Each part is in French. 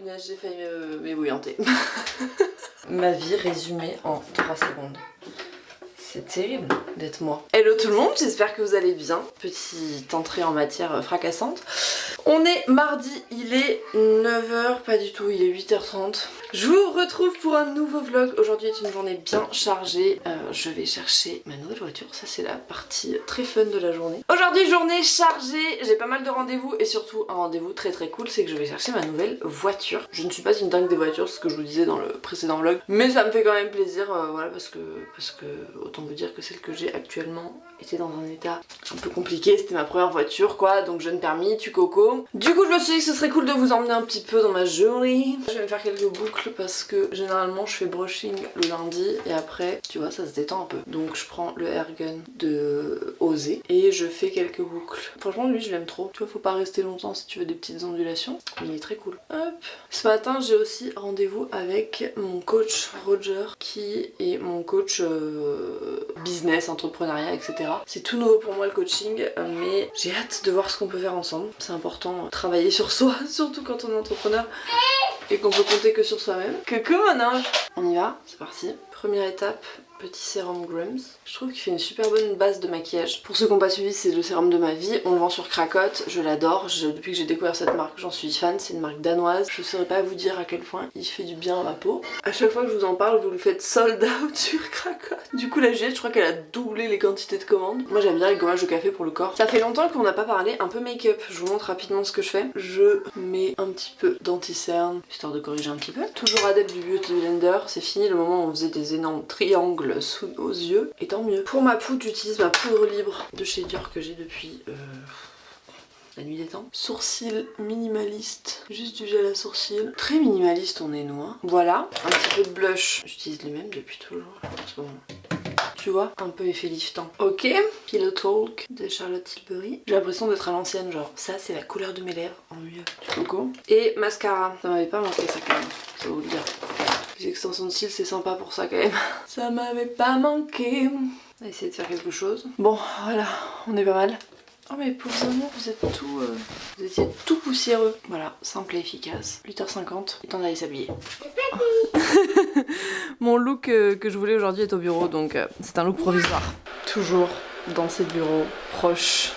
punaise, j'ai failli m'ébouillanter. Ma vie résumée en 3 secondes. C'est terrible d'être moi. Hello tout le monde, j'espère que vous allez bien. Petite entrée en matière fracassante. On est mardi, il est 9h, pas du tout, il est 8h30. Je vous retrouve pour un nouveau vlog. Aujourd'hui est une journée bien chargée. Je vais chercher ma nouvelle voiture, ça c'est la partie très fun de la journée. Aujourd'hui journée chargée, j'ai pas mal de rendez-vous et surtout un rendez-vous très cool, c'est que je vais chercher ma nouvelle voiture. Je ne suis pas une dingue des voitures, ce que je vous disais dans le précédent vlog, mais ça me fait quand même plaisir, voilà, parce que autant vous dire que celle que j'ai actuellement était dans un état un peu compliqué, c'était ma première voiture quoi, donc jeune permis, tu coco. Du coup je me suis dit que ce serait cool de vous emmener un petit peu dans ma journée. Je vais me faire quelques boucles parce que généralement je fais brushing le lundi et après tu vois ça se détend un peu. Donc je prends le Airgun de Osé et je fais quelques boucles. Franchement lui je l'aime trop, tu vois faut pas rester longtemps si tu veux des petites ondulations, mais il est très cool. Hop. Ce matin j'ai aussi rendez-vous avec mon coach Roger qui est mon coach business, entrepreneuriat, etc. C'est tout nouveau pour moi le coaching, mais j'ai hâte de voir ce qu'on peut faire ensemble. C'est important de travailler sur soi, surtout quand on est entrepreneur et qu'on peut compter que sur soi-même. Coucou mon ange. On y va, c'est parti. Première étape, petit sérum Grams. Je trouve qu'il fait une super bonne base de maquillage. Pour ceux qui n'ont pas suivi, c'est le sérum de ma vie. On le vend sur Cracotte, je l'adore. Depuis que j'ai découvert cette marque, j'en suis fan. C'est une marque danoise. Je ne saurais pas vous dire à quel point il fait du bien à ma peau. À chaque fois que je vous en parle, vous le faites sold out sur Cracotte. Du coup, la Juliette, je crois qu'elle a doublé les quantités de commandes. Moi, j'aime bien les gommages de café pour le corps. Ça fait longtemps qu'on n'a pas parlé un peu make-up. Je vous montre rapidement ce que je fais. Je mets un petit peu d'anti-cerne, histoire de corriger un petit peu. Toujours adepte du Beauty Blender. C'est fini le moment où on faisait des énormes triangles sous nos yeux. Et tant mieux. Pour ma poudre, j'utilise ma poudre libre de chez Dior que j'ai depuis la nuit des temps. Sourcils minimaliste, juste du gel à sourcils. Très minimaliste on est nous hein. Voilà, un petit peu de blush. J'utilise les mêmes depuis toujours en ce moment. Tu vois, un peu effet liftant. Ok, Pillow Talk de Charlotte Tilbury. J'ai l'impression d'être à l'ancienne, genre ça c'est la couleur de mes lèvres en mieux. Du coco. Et mascara, ça m'avait pas manqué ça quand même, je vais vous le dire. Les extensions de cils c'est sympa pour ça quand même. Ça m'avait pas manqué. On va essayer de faire quelque chose. Bon voilà, on est pas mal. Oh mes pauvres amours, vous êtes tout... vous étiez tout poussiéreux. Voilà, simple et efficace. 8h50, il est temps d'aller s'habiller. Mon look que je voulais aujourd'hui est au bureau, donc c'est un look provisoire. Toujours dans ces bureaux proches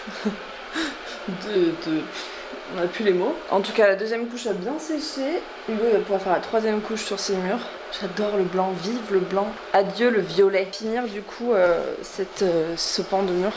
on n'a plus les mots. En tout cas, la deuxième couche a bien séché. Hugo il va pouvoir faire la troisième couche sur ses murs. J'adore le blanc, vive le blanc. Adieu le violet. Finir du coup ce pan de mur,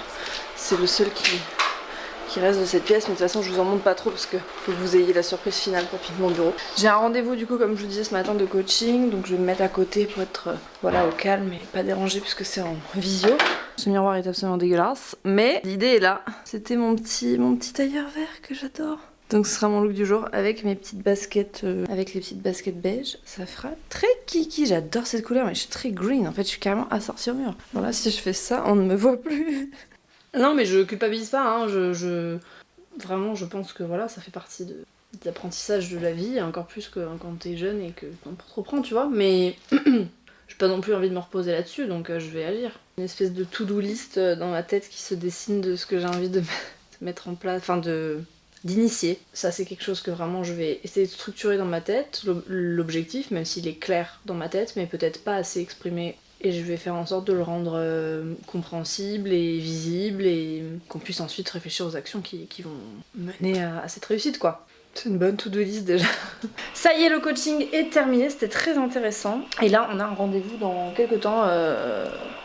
c'est le seul qui reste de cette pièce, mais de toute façon je vous en montre pas trop parce que faut que vous ayez la surprise finale pour mon bureau. J'ai un rendez-vous du coup comme je vous disais ce matin de coaching, donc je vais me mettre à côté pour être voilà au calme et pas dérangé puisque c'est en visio. Ce miroir est absolument dégueulasse, mais l'idée est là. C'était mon petit tailleur vert que j'adore. Donc ce sera mon look du jour avec mes petites baskets, avec les petites baskets beige. Ça fera très kiki, j'adore cette couleur mais je suis très green en fait, je suis carrément assortie au mur. Alors là si je fais ça, on ne me voit plus. Non mais je culpabilise pas, hein. Vraiment je pense que voilà ça fait partie de l'apprentissage de la vie, encore plus que quand t'es jeune et que n'importe reprend tu vois, mais j'ai pas non plus envie de me reposer là-dessus donc je vais agir. Une espèce de to-do list dans ma tête qui se dessine de ce que j'ai envie de mettre en place, enfin d'initier. Ça c'est quelque chose que vraiment je vais essayer de structurer dans ma tête, l'objectif même s'il est clair dans ma tête mais peut-être pas assez exprimé. Et je vais faire en sorte de le rendre compréhensible et visible et qu'on puisse ensuite réfléchir aux actions qui vont mener à cette réussite quoi. C'est une bonne to-do list déjà. Ça y est, le coaching est terminé, c'était très intéressant. Et là, on a un rendez-vous dans quelques temps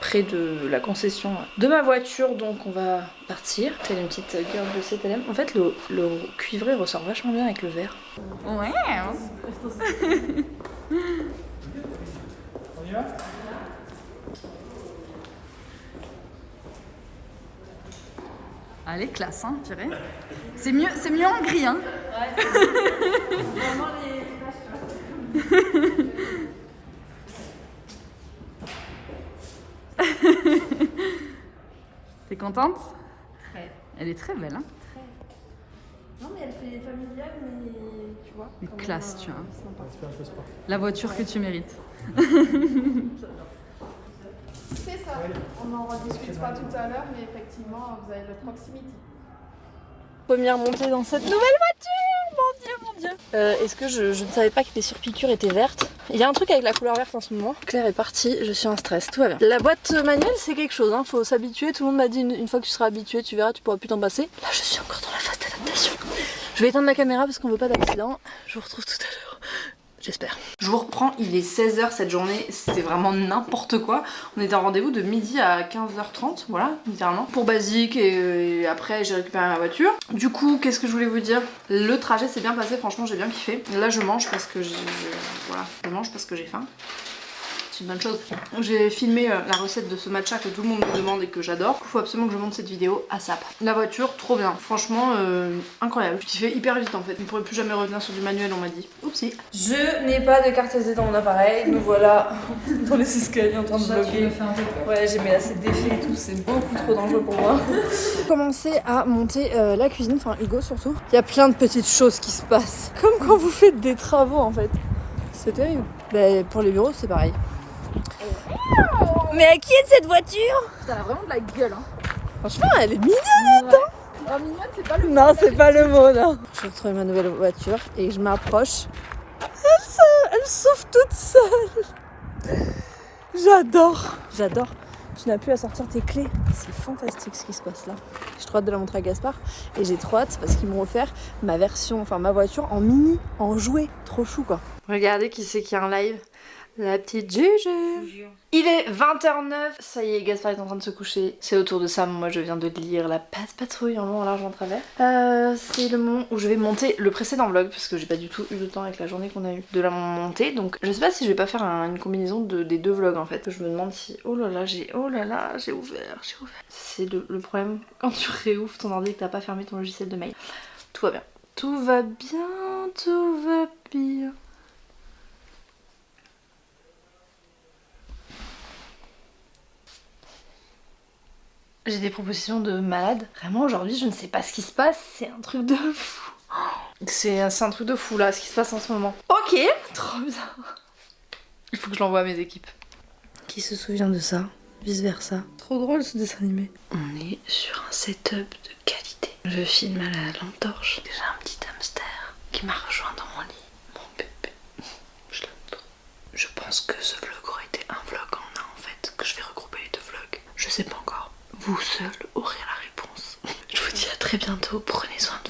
près de la concession de ma voiture, donc on va partir. Telle une petite girl de CTLM. En fait, le cuivré ressort vachement bien avec le vert. Ouais. On y va ? Allez, classe, hein, tirez. C'est mieux en gris, hein. Ouais, c'est vraiment les... T'es contente? Très. Elle est très belle, hein. Très. Non, mais elle fait familiale, mais tu vois. Mais classe, tu vois. La voiture que tu mérites. C'est ça, on en rediscutera tout à l'heure, mais effectivement, vous avez le proximity. Première montée dans cette nouvelle voiture, mon dieu, mon dieu. Est-ce que je ne savais pas que les surpiqûres étaient vertes? Il y a un truc avec la couleur verte en ce moment. Claire est partie, je suis en stress, tout va bien. La boîte manuelle c'est quelque chose, hein. Faut s'habituer. Tout le monde m'a dit une fois que tu seras habitué, tu verras, tu pourras plus t'en passer. Là je suis encore dans la phase d'adaptation. Je vais éteindre la caméra parce qu'on veut pas d'accident. Je vous retrouve tout à l'heure. J'espère. Je vous reprends, il est 16h cette journée, c'était vraiment n'importe quoi. On était en rendez-vous de midi à 15h30, voilà, littéralement. Pour basique et après j'ai récupéré ma voiture. Du coup, qu'est-ce que je voulais vous dire? Le trajet s'est bien passé, franchement j'ai bien kiffé. Là je mange parce que voilà, je mange parce que j'ai faim. C'est une bonne chose. J'ai filmé la recette de ce matcha que tout le monde me demande et que j'adore. Il faut absolument que je monte cette vidéo à SAP. La voiture, trop bien. Franchement, incroyable. Je fais hyper vite en fait. On ne pourrait plus jamais revenir sur du manuel, on m'a dit. Oupsie. Je n'ai pas de carte SD dans mon appareil. Nous voilà dans les escaliers en train de vlogger. Ouais, j'ai mis assez d'effets et tout. C'est beaucoup trop dangereux pour moi. Commencer à monter la cuisine, enfin Hugo surtout. Il y a plein de petites choses qui se passent. Comme quand vous faites des travaux en fait. C'est terrible. Bah, pour les bureaux, c'est pareil. Mais à qui est cette voiture? Ça a vraiment de la gueule, hein. Franchement, elle est mignonnette, hein. Oh, mignonne, c'est pas le mot. Non, c'est pas le mot, non. Je vais retrouver ma nouvelle voiture et je m'approche. Elle souffle toute seule. J'adore. J'adore. Tu n'as plus à sortir tes clés. C'est fantastique ce qui se passe là. J'ai trop hâte de la montrer à Gaspard. Et j'ai trop hâte parce qu'ils m'ont offert ma version, enfin ma voiture en mini, en jouet. Trop chou quoi. Regardez qui c'est qui a un live. La petite Gégé. Il est 20h09, ça y est, Gaspard est en train de se coucher. C'est au tour de Sam, moi je viens de lire La Patrouille en long, en large, en travers. C'est le moment où je vais monter le précédent vlog, parce que j'ai pas du tout eu le temps avec la journée qu'on a eu de la monter. Donc je sais pas si je vais pas faire une combinaison des deux vlogs en fait. Je me demande si... Oh là là, j'ai ouvert. C'est le problème quand tu réouvres ton ordi et que t'as pas fermé ton logiciel de mail. Tout va bien. Tout va bien. J'ai des propositions de malade. Vraiment aujourd'hui je ne sais pas ce qui se passe, c'est un truc de fou. C'est un truc de fou là ce qui se passe en ce moment. Ok, trop bien. Il faut que je l'envoie à mes équipes. Qui se souvient de ça? Vice versa. Trop drôle ce dessin animé. On est sur un setup de qualité. Je filme à la lampe torche. Déjà un petit hamster qui m'a rejoint dans mon lit. Mon bébé. Je l'aime trop. Je pense que ce vlog aurait été un vlog en un en fait. Que je vais regrouper les deux vlogs. Je sais pas encore. Vous seul aurez la réponse. Je vous dis à très bientôt, prenez soin de